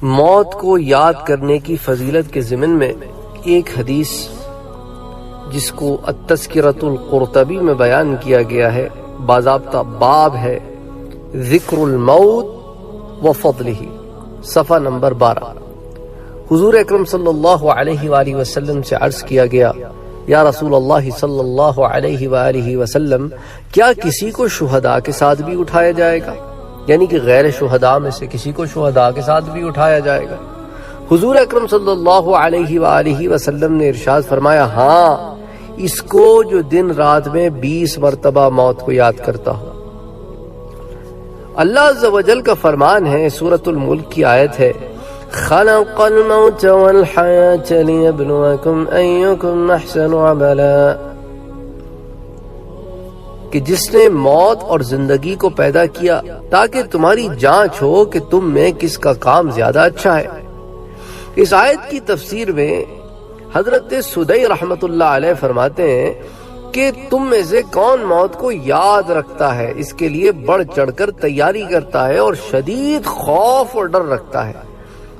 موت کو یاد کرنے کی فضیلت کے ضمن میں ایک حدیث جس کو التذکرۃ القرطبی میں بیان کیا گیا ہے، باضابطہ باب ہے ذکر الموت و فضلہ، صفحہ نمبر 12۔ حضور اکرم صلی اللہ علیہ وآلہ وسلم سے عرض کیا گیا، یا رسول اللہ صلی اللہ علیہ وآلہ وسلم، کیا کسی کو شہداء کے ساتھ بھی اٹھایا جائے گا؟ یعنی کہ غیر شہداء میں سے کسی کو شہداء کے ساتھ بھی اٹھایا جائے گا؟ حضور اکرم صلی اللہ علیہ وآلہ وسلم نے ارشاد فرمایا، ہاں، اس کو جو دن رات میں 20 مرتبہ موت کو یاد کرتا ہو۔ اللہ عز و جل کا فرمان ہے، سورۃ الملک کی آیت ہے، خلق الموت والحیاة لیبلوکم ایکم احسن عملا، کہ جس نے موت اور زندگی کو پیدا کیا تاکہ تمہاری جانچ ہو کہ تم میں کس کا کام زیادہ اچھا ہے۔ اس آیت کی تفسیر میں حضرت سدی رحمت اللہ علیہ فرماتے ہیں کہ تم میں سے کون موت کو یاد رکھتا ہے، اس کے لیے بڑھ چڑھ کر تیاری کرتا ہے اور شدید خوف اور ڈر رکھتا ہے؟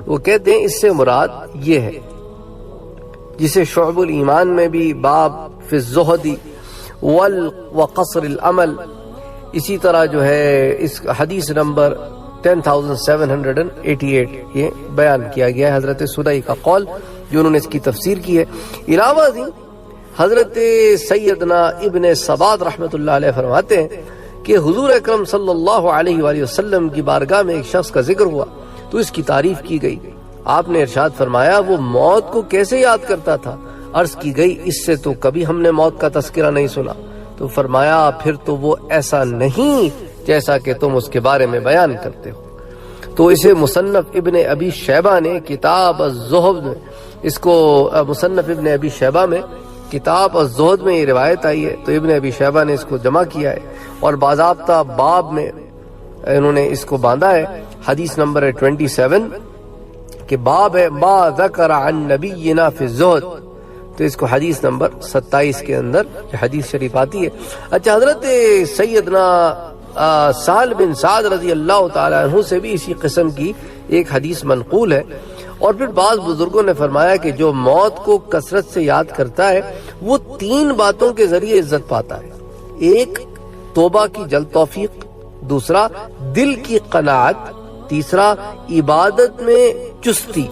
وہ کہتے ہیں اس سے مراد یہ ہے، جسے شعب الایمان میں بھی باب فی الزہد وقصر العمل، اسی طرح جو ہے اس حدیث نمبر 10788 یہ بیان کیا گیا ہے، حضرت سدی کا قول جو انہوں نے اس کی تفسیر کی ہے۔ علاوہ ازیں حضرت سیدنا ابن سباد رحمت اللہ علیہ فرماتے ہیں کہ حضور اکرم صلی اللہ علیہ وآلہ وسلم کی بارگاہ میں ایک شخص کا ذکر ہوا تو اس کی تعریف کی گئی۔ آپ نے ارشاد فرمایا، وہ موت کو کیسے یاد کرتا تھا؟ عرض کی گئی، اس سے تو کبھی ہم نے موت کا تذکرہ نہیں سنا۔ تو فرمایا، پھر تو وہ ایسا نہیں جیسا کہ تم اس کے بارے میں بیان کرتے ہو۔ تو اسے مصنف ابن ابی شیبہ نے کتاب الزہد میں، اس کو مصنف ابن ابی شیبہ میں کتاب الزہد میں یہ روایت آئی ہے، تو ابن ابی شیبہ نے اس کو جمع کیا ہے اور باضابطہ باب میں انہوں نے اس کو باندھا ہے۔ حدیث نمبر 27 کہ باب ہے ما ذکر عن نبینا فی الزہد، تو اس کو حدیث نمبر 27 کے اندر یہ حدیث شریف آتی ہے۔ اچھا، حضرت سیدنا سہل بن سعد رضی اللہ تعالی عنہ سے بھی اسی قسم کی ایک حدیث منقول ہے، اور پھر بعض بزرگوں نے فرمایا کہ جو موت کو کثرت سے یاد کرتا ہے وہ 3 باتوں کے ذریعے عزت پاتا ہے۔ ایک، توبہ کی جلد توفیق، دوسرا دل کی قناعت، تیسرا عبادت میں چستی،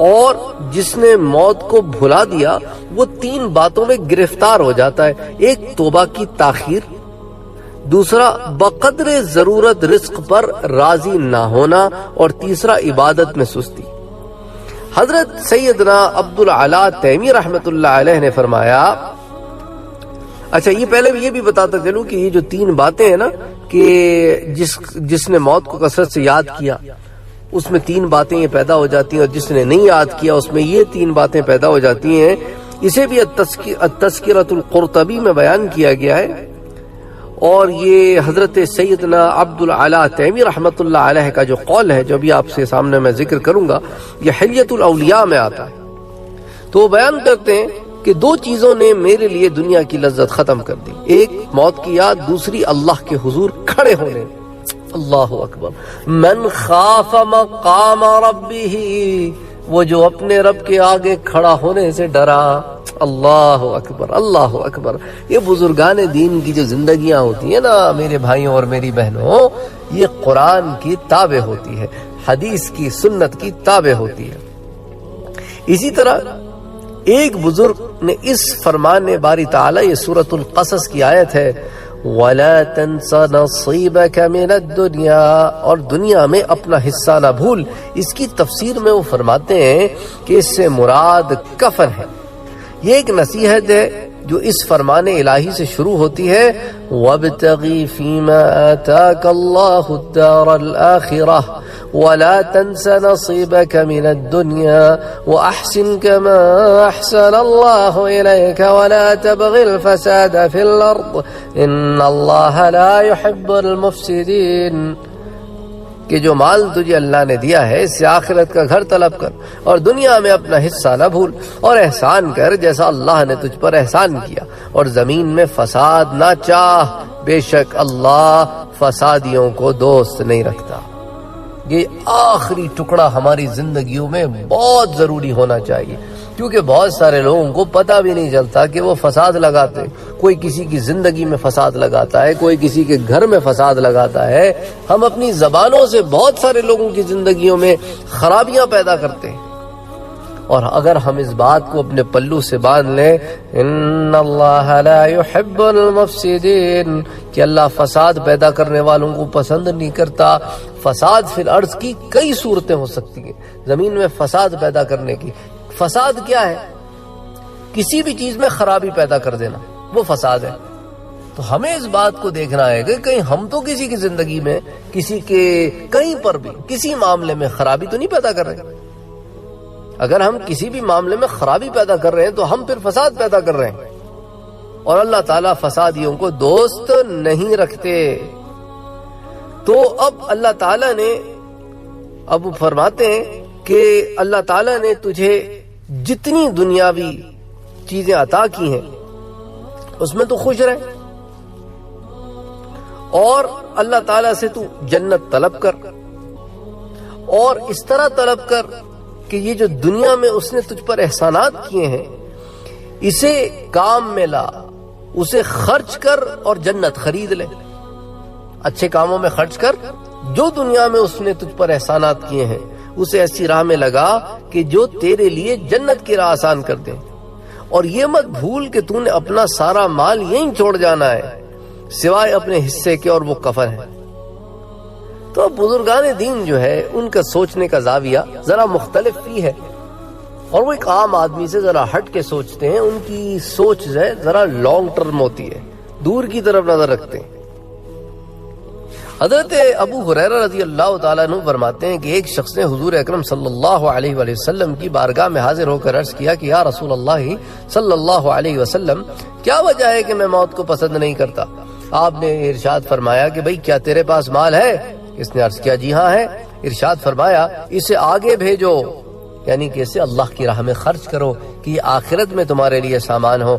اور جس نے موت کو بھلا دیا وہ 3 باتوں میں گرفتار ہو جاتا ہے۔ ایک، توبہ کی تاخیر، دوسرا بقدر ضرورت رزق پر راضی نہ ہونا، اور تیسرا عبادت میں سستی۔ حضرت سیدنا عبدالعلا تیمی رحمت اللہ علیہ نے فرمایا، اچھا یہ پہلے یہ بھی بتاتا چلوں کہ یہ جو 3 باتیں ہیں نا، کہ جس نے موت کو کثرت سے یاد کیا اس میں 3 باتیں یہ پیدا ہو جاتی ہیں، اور جس نے نہیں یاد کیا اس میں یہ 3 باتیں پیدا ہو جاتی ہیں۔ اسے بھی التذکرۃ القرطبی میں بیان کیا گیا ہے، اور یہ حضرت سیدنا عبدالعلا تیمی رحمت اللہ علیہ کا جو قول ہے، جو ابھی آپ سے سامنے میں ذکر کروں گا، یہ حلیۃ الاولیاء میں آتا ہے۔ تو وہ بیان کرتے ہیں کہ 2 چیزوں نے میرے لیے دنیا کی لذت ختم کر دی، ایک موت کی یاد، دوسری اللہ کے حضور کھڑے ہونے۔ اللہ اکبر، من خاف مقام ربہ، وہ جو اپنے رب کے آگے کھڑا ہونے سے ڈرا۔ اللہ اکبر، اللہ اکبر۔ یہ بزرگان دین کی جو زندگیاں ہوتی ہیں نا میرے بھائیوں اور میری بہنوں، یہ قرآن کی تابع ہوتی ہے، حدیث کی، سنت کی تابع ہوتی ہے۔ اسی طرح ایک بزرگ نے اس فرمان باری تعالی، یہ سورۃ القصص کی آیت ہے، وَلَا تَنْسَ نَصِيبَكَ مِنَ الدُّنْيَا، اور دنیا میں اپنا حصہ نہ بھول۔ اس کی تفسیر میں وہ فرماتے ہیں کہ اس سے مراد کفن ہے۔ یہ ایک نصیحت ہے جو اس فرمان الہی سے شروع ہوتی ہے، وَابْتَغِ فِي مَا آتَاكَ اللَّهُ الدَّارَ الْآخِرَةَ وَلَا تَنْسَ نَصِيبَكَ مِنَ الدُّنْيَا وَأَحْسِنْ كَمَا أَحْسَنَ اللَّهُ إِلَيْكَ وَلَا تَبْغِ الْفَسَادَ فِي الْأَرْضِ إِنَّ اللَّهَ لَا يُحِبُّ الْمُفْسِدِينَ، کہ جو مال تجھے اللہ نے دیا ہے اس سے آخرت کا گھر طلب کر، اور دنیا میں اپنا حصہ نہ بھول، اور احسان کر جیسا اللہ نے تجھ پر احسان کیا، اور زمین میں فساد نہ چاہ، بے شک اللہ فسادیوں کو دوست نہیں رکھتا۔ یہ آخری ٹکڑا ہماری زندگیوں میں بہت ضروری ہونا چاہیے، کیونکہ بہت سارے لوگوں کو پتہ بھی نہیں چلتا کہ وہ فساد لگاتے ہیں۔ کوئی کسی کی زندگی میں فساد لگاتا ہے، کوئی کسی کے گھر میں فساد لگاتا ہے۔ ہم اپنی زبانوں سے بہت سارے لوگوں کی زندگیوں میں خرابیاں پیدا کرتے ہیں، اور اگر ہم اس بات کو اپنے پلو سے باندھ لیں، ان اللہ لا يحب المفسدین، کہ اللہ فساد پیدا کرنے والوں کو پسند نہیں کرتا۔ فساد فی الارض کی کئی صورتیں ہو سکتی ہیں، زمین میں فساد پیدا کرنے کی۔ فساد کیا ہے؟ کسی بھی چیز میں خرابی پیدا کر دینا، وہ فساد ہے۔ تو ہمیں اس بات کو دیکھنا ہے کہ کہیں ہم تو کسی کی زندگی میں، کسی کے کہیں پر بھی کسی معاملے میں خرابی تو نہیں پیدا کر رہے۔ اگر ہم کسی بھی معاملے میں خرابی پیدا کر رہے ہیں تو ہم پھر فساد پیدا کر رہے ہیں، اور اللہ تعالیٰ فسادیوں کو دوست نہیں رکھتے۔ تو اب اللہ تعالیٰ نے اب فرماتے ہیں کہ اللہ تعالیٰ نے تجھے جتنی دنیاوی چیزیں عطا کی ہیں اس میں تو خوش رہ، اور اللہ تعالیٰ سے تو جنت طلب کر، اور اس طرح طلب کر کہ یہ جو دنیا میں اس نے تجھ پر احسانات کیے ہیں اسے کام میں لا، اسے خرچ کر اور جنت خرید لے۔ اچھے کاموں میں خرچ کر، جو دنیا میں اس نے تجھ پر احسانات کیے ہیں اسے ایسی راہ میں لگا کہ جو تیرے لیے جنت کی راہ آسان کر دے، اور یہ مت بھول کہ تو نے اپنا سارا مال یہیں چھوڑ جانا ہے سوائے اپنے حصے کے، اور وہ کفن ہے۔ تو بزرگان دین جو ہے ان کا سوچنے کا زاویہ ذرا مختلف بھی ہے، اور وہ ایک عام آدمی سے ذرا ہٹ کے سوچتے ہیں۔ ان کی سوچ جو ہے ذرا لانگ ٹرم ہوتی ہے، دور کی طرف نظر رکھتے ہیں۔ حضرت ابو ہریرہ رضی اللہ تعالیٰ عنہ فرماتے ہیں کہ ایک شخص نے حضور اکرم صلی اللہ علیہ وآلہ وسلم کی بارگاہ میں حاضر ہو کر عرض کیا کہ یا رسول اللہ صلی اللہ علیہ وسلم، کیا وجہ ہے کہ میں موت کو پسند نہیں کرتا؟ آپ نے ارشاد فرمایا کہ بھئی کیا تیرے پاس مال ہے؟ اس نے عرض کیا جی ہاں ہے۔ ارشاد فرمایا اسے آگے بھیجو، یعنی کہ اسے اللہ کی راہ میں خرچ کرو کہ یہ آخرت میں تمہارے لیے سامان ہو۔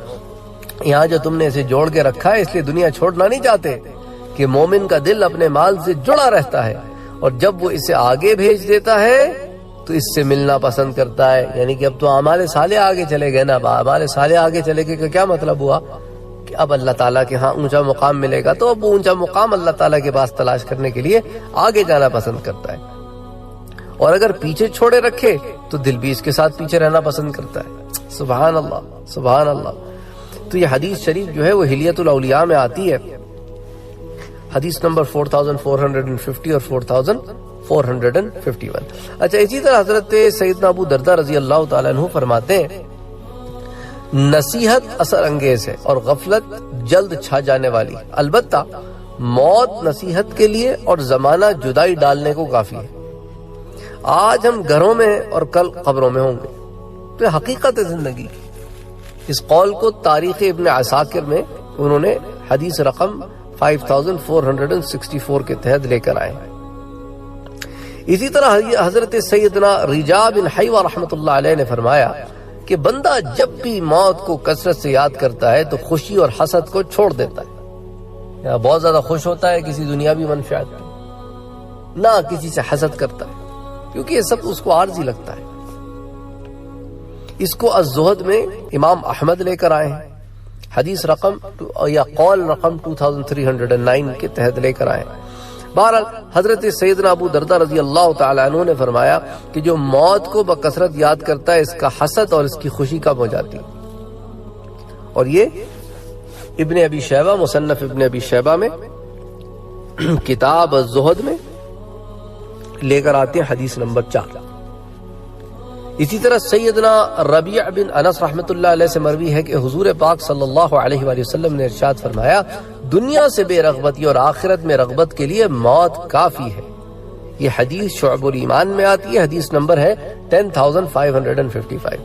یہاں جو تم نے اسے جوڑ کے رکھا ہے اس لیے دنیا چھوڑنا نہیں چاہتے، کہ مومن کا دل اپنے مال سے جڑا رہتا ہے، اور جب وہ اسے آگے بھیج دیتا ہے تو اس سے ملنا پسند کرتا ہے۔ یعنی کہ اب تو اعمال صالحہ آگے چلے گئے نا، اعمال صالحہ آگے چلے گئے کا کیا مطلب ہوا کہ اب اللہ تعالیٰ کے ہاں اونچا مقام ملے گا، تو اب وہ اونچا مقام اللہ تعالیٰ کے پاس تلاش کرنے کے لیے آگے جانا پسند کرتا ہے، اور اگر پیچھے چھوڑے رکھے تو دل بھی اس کے ساتھ پیچھے رہنا پسند کرتا ہے۔ سبحان اللہ، سبحان اللہ۔ تو یہ حدیث شریف جو ہے وہ حلیۃ الاولیاء میں آتی ہے، حدیث نمبر 4450 اور 4451۔ اچھا، اسی طرح حضرت سیدنا ابو دردہ رضی اللہ تعالیٰ عنہ فرماتے ہیں نصیحت اثر انگیز ہے اور غفلت جلد چھا جانے والی، البتہ موت نصیحت کے لیے اور زمانہ جدائی ڈالنے کو کافی ہے۔ آج ہم گھروں میں اور کل قبروں میں ہوں گے، تو یہ حقیقت ہے زندگی کی۔ اس قول کو تاریخ ابن عساکر میں انہوں نے حدیث رقم 5464 کے تحت لے کر آئے۔ اسی طرح حضرت سیدنا رجاء بن حیوہ رحمۃ اللہ علیہ نے فرمایا کہ بندہ جب بھی موت کو کثرت سے یاد کرتا ہے تو خوشی اور حسد کو چھوڑ دیتا ہے، یا بہت زیادہ خوش ہوتا ہے کسی دنیاوی منفعت پہ، نہ کسی سے حسد کرتا ہے، کیونکہ یہ سب اس کو عارضی لگتا ہے۔ اس کو الزہد میں امام احمد لے کر آئے ہیں، حدیث رقم یا قول رقم 2309 کے تحت لے کر آئے ہیں۔ بہرحال حضرت سیدنا ابو دردہ رضی اللہ تعالیٰ عنہ نے فرمایا کہ جو موت کو بکثرت یاد کرتا ہے اس کا حسد اور اس کی خوشی کم ہو جاتی ہے، اور یہ ابن ابی شیبہ، مصنف ابن ابی شیبہ میں کتاب الزہد میں لے کر آتے ہیں حدیث نمبر 4۔ اسی طرح سیدنا ربیع بن انس رحمۃ اللہ علیہ سے مروی ہے کہ حضور پاک صلی اللہ علیہ وآلہ وسلم نے ارشاد فرمایا دنیا سے بے رغبتی اور آخرت میں رغبت کے لیے موت کافی ہے۔ یہ حدیث شعب الایمان میں آتی ہے، حدیث نمبر ہے 10555۔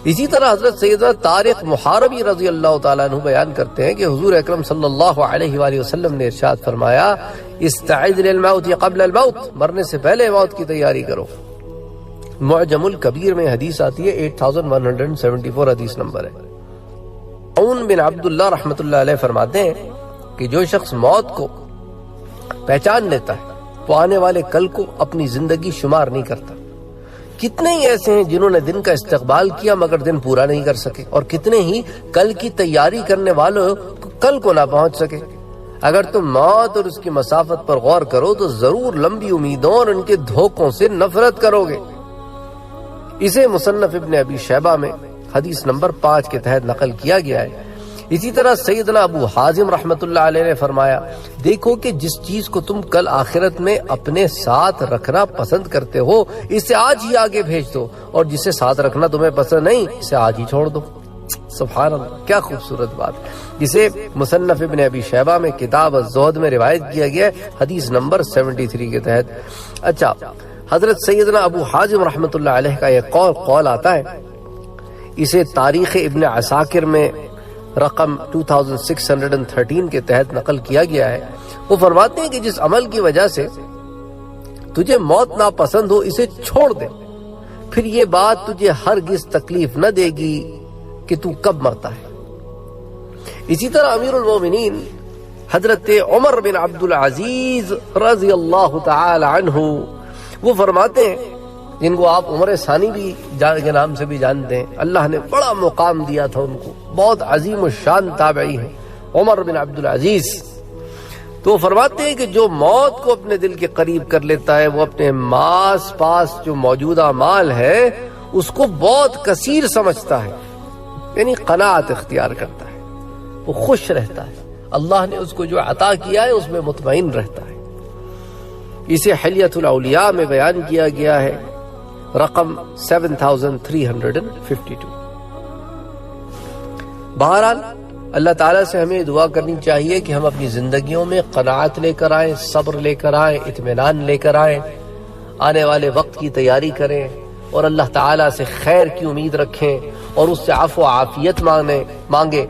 اسی طرح حضرت سیدنا طارق محاربی رضی اللہ تعالیٰ عنہ بیان کرتے ہیں کہ حضور اکرم صلی اللہ علیہ وآلہ وسلم نے ارشاد فرمایا استعد للموت قبل الموت، مرنے سے پہلے موت کی تیاری کرو۔ معجم الکبیر میں حدیث آتی ہے 8174 حدیث نمبر ہے۔ عون بن عبداللہ رحمۃ اللہ علیہ فرماتے ہیں کہ جو شخص موت کو پہچان لیتا ہے وہ آنے والے کل کو اپنی زندگی شمار نہیں کرتا۔ کتنے ہی ایسے ہیں جنہوں نے دن کا استقبال کیا مگر دن پورا نہیں کر سکے، اور کتنے ہی کل کی تیاری کرنے والوں کل کو نہ پہنچ سکے۔ اگر تم موت اور اس کی مسافت پر غور کرو تو ضرور لمبی امیدوں اور ان کے دھوکوں سے نفرت کرو گے۔ اسے مصنف ابن ابی شیبہ میں حدیث نمبر 5 کے تحت نقل کیا گیا ہے۔ اسی طرح سیدنا ابو حازم رحمت اللہ علیہ نے فرمایا، دیکھو کہ جس چیز کو تم کل آخرت میں اپنے ساتھ رکھنا پسند کرتے ہو اسے آج ہی آگے بھیج دو، اور جسے ساتھ رکھنا تمہیں پسند نہیں اسے آج ہی چھوڑ دو۔ سبحان اللہ، کیا خوبصورت بات، جسے مصنف ابن ابی شیبہ میں کتاب الزہد میں روایت کیا گیا ہے حدیث نمبر 73 کے تحت۔ اچھا، حضرت سیدنا ابو حازم رحمت اللہ علیہ کا یہ قول آتا ہے، اسے تاریخ ابن عساکر میں رقم 2613 کے تحت نقل کیا گیا ہے۔ وہ فرماتے ہیں کہ جس عمل کی وجہ سے تجھے موت ناپسند ہو اسے چھوڑ دے، پھر یہ بات تجھے ہرگز تکلیف نہ دے گی کہ تو کب مرتا ہے۔ اسی طرح امیر المومنین حضرت عمر بن عبد العزیز رضی اللہ تعالی عنہ وہ فرماتے ہیں، جن کو آپ عمر ثانی بھی کے نام سے بھی جانتے ہیں، اللہ نے بڑا مقام دیا تھا ان کو، بہت عظیم الشان تابعی ہیں عمر بن عبد العزیز۔ تو فرماتے ہیں کہ جو موت کو اپنے دل کے قریب کر لیتا ہے وہ اپنے پاس جو موجودہ مال ہے اس کو بہت کثیر سمجھتا ہے، یعنی قناعت اختیار کرتا ہے، وہ خوش رہتا ہے، اللہ نے اس کو جو عطا کیا ہے اس میں مطمئن رہتا ہے۔ اسے حلیۃ الاولیاء میں بیان کیا گیا ہے رقم 7352۔ بہرحال اللہ تعالیٰ سے ہمیں دعا کرنی چاہیے کہ ہم اپنی زندگیوں میں قناعت لے کر آئیں، صبر لے کر آئیں، اطمینان لے کر آئیں، آنے والے وقت کی تیاری کریں اور اللہ تعالیٰ سے خیر کی امید رکھیں اور اس سے عفو و عافیت مانگیں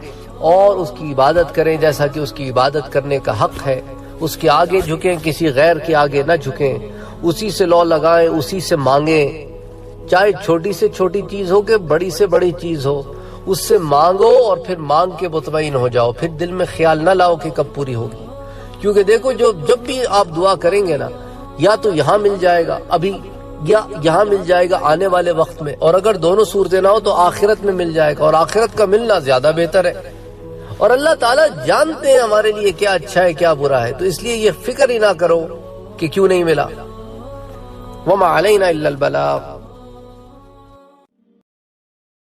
اور اس کی عبادت کریں جیسا کہ اس کی عبادت کرنے کا حق ہے۔ اس کے آگے جھکیں، کسی غیر کے آگے نہ جھکیں، اسی سے لو لگائیں، اسی سے مانگیں، چاہے چھوٹی سے چھوٹی چیز ہو کہ بڑی سے بڑی چیز ہو، اس سے مانگو اور پھر مانگ کے مطمئن ہو جاؤ، پھر دل میں خیال نہ لاؤ کہ کب پوری ہوگی، کیونکہ دیکھو جب بھی آپ دعا کریں گے نا، یا تو یہاں مل جائے گا ابھی، یا یہاں مل جائے گا آنے والے وقت میں، اور اگر دونوں صورتیں نہ ہو تو آخرت میں مل جائے گا، اور آخرت کا ملنا زیادہ بہتر ہے۔ اور اللہ تعالیٰ جانتے ہیں ہمارے لیے کیا اچھا ہے کیا برا ہے، تو اس لیے یہ فکر ہی نہ کرو کہ کیوں نہیں ملا۔ وَمَا عَلَيْنَا إِلَّا الْبَلَاغُ۔